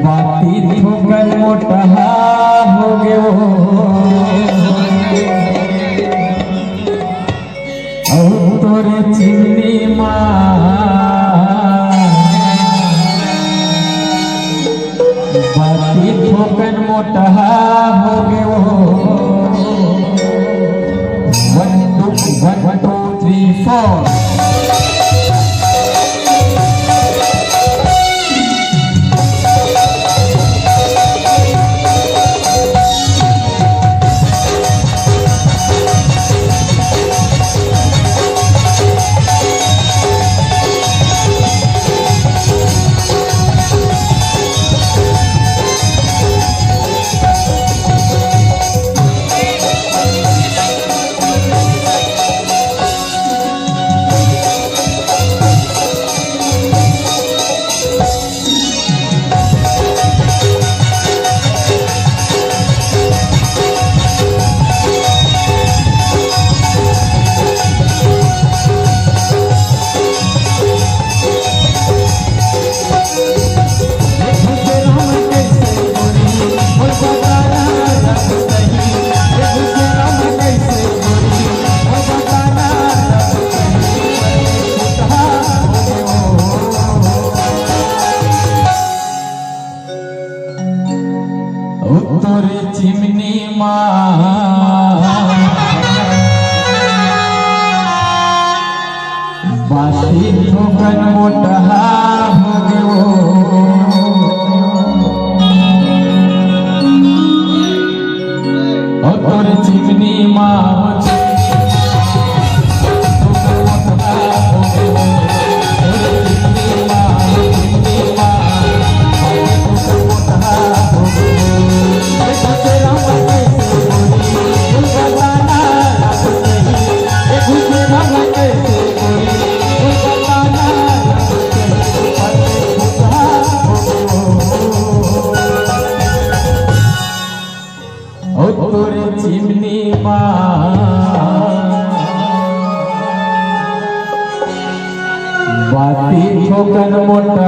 बाती ठोकर मोटा हो गयो तोरे चिमनी बाती ठोकर मोटा हो गयो 1 2 3 4 तोरे चिमनी बाती ठोकर मोटा हो गयो तोरे चिमनी तोरे चिमनी बाती ठोकर मोटा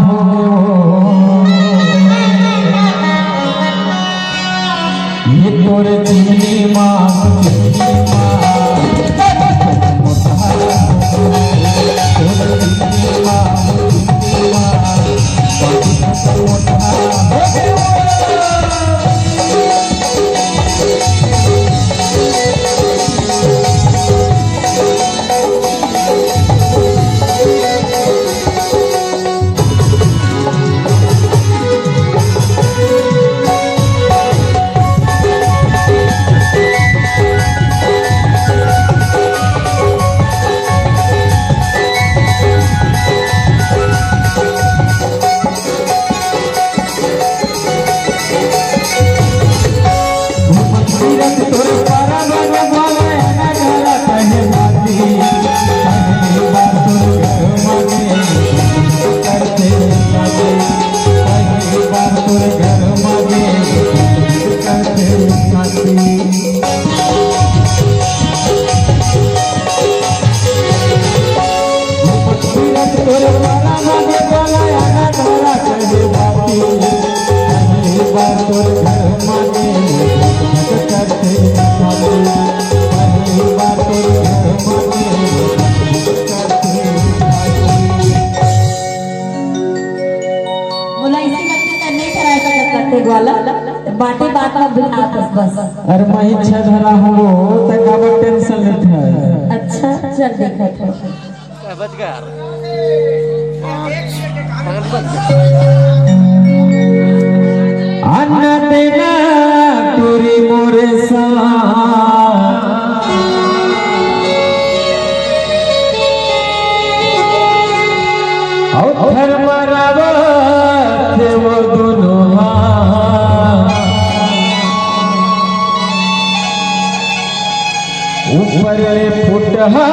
हो ये तोरे चिमनी बाटे बात में बिना बस अरे मैं इच्छा धरा हो तक अब टेंशन लेते है। अच्छा चल देखा था अन्ना देना तोरी मोरे सा घर मरावा वो दोनों ऊपर फुटहा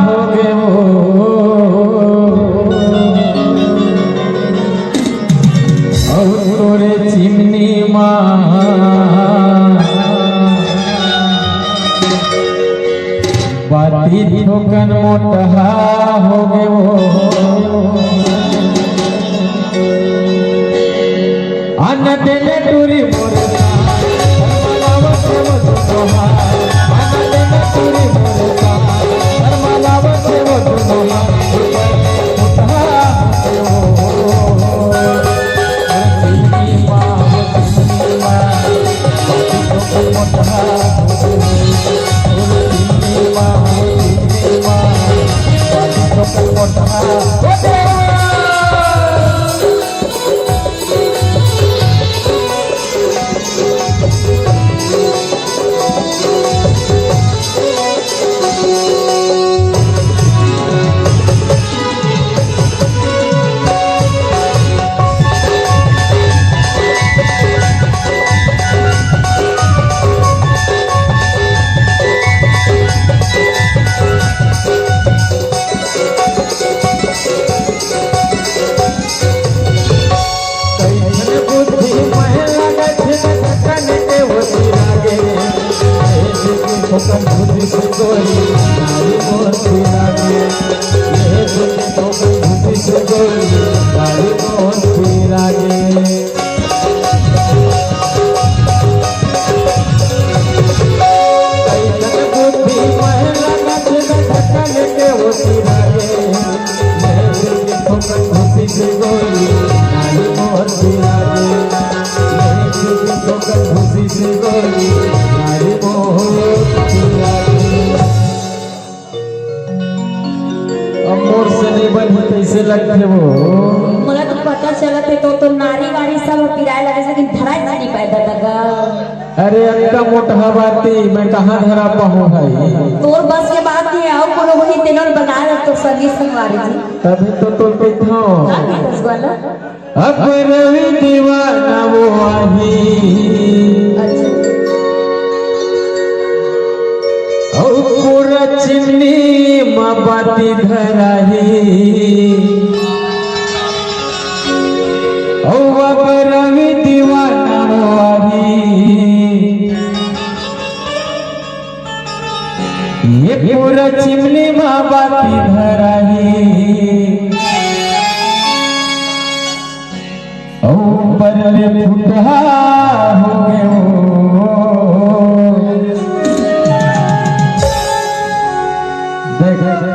हो गए और तोरे चिमनी बाती ठोकन मोटहा हो गए वो अन्न देने टूरी मोरता धर्मलावत से वो दुनोहा अन्न देने टूरी मोरता धर्मलावत से वो दुनोहा मोटहा हो गए ठोकन बुद्धि से गोरी नारी मोती लागे ठोकन बुद्धि से गोरी नारी मोती लागे बुद्धि महिला ठोकन के होती लागे ठोकन बुद्धि से गोरी नारी मोती लागे ठोकन बुद्धि से गोरी नारी मोर से नहीं बनी कैसे लगते वो मला तो पता चलत है तो नारी वारी सब पिराए लगे लेकिन धराई नहीं पैदा लगा। अरे अक्का मोटा बाती मैं कहाँ धरा पाऊँ भाई तोर बस के बाद नहीं आओ कोनो वही तेनर बना रहे तो संगी संगवारी जी तभी तो कहता हूँ अब रवि दीवाना वो आही पूरा चिन्नी माँ बाती धराही अब रवि दीवाना वाही ये पूरा चिमनी माँ बाती धराही बरले फुटहा हो गए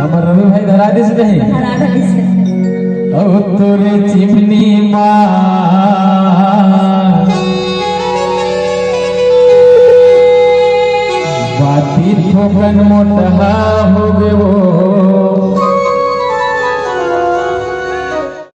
हमर रवि भाई धरा दिस नहीं ओ तोरे चिमनी माँ बाती ठोकन मोटहा हो गए वो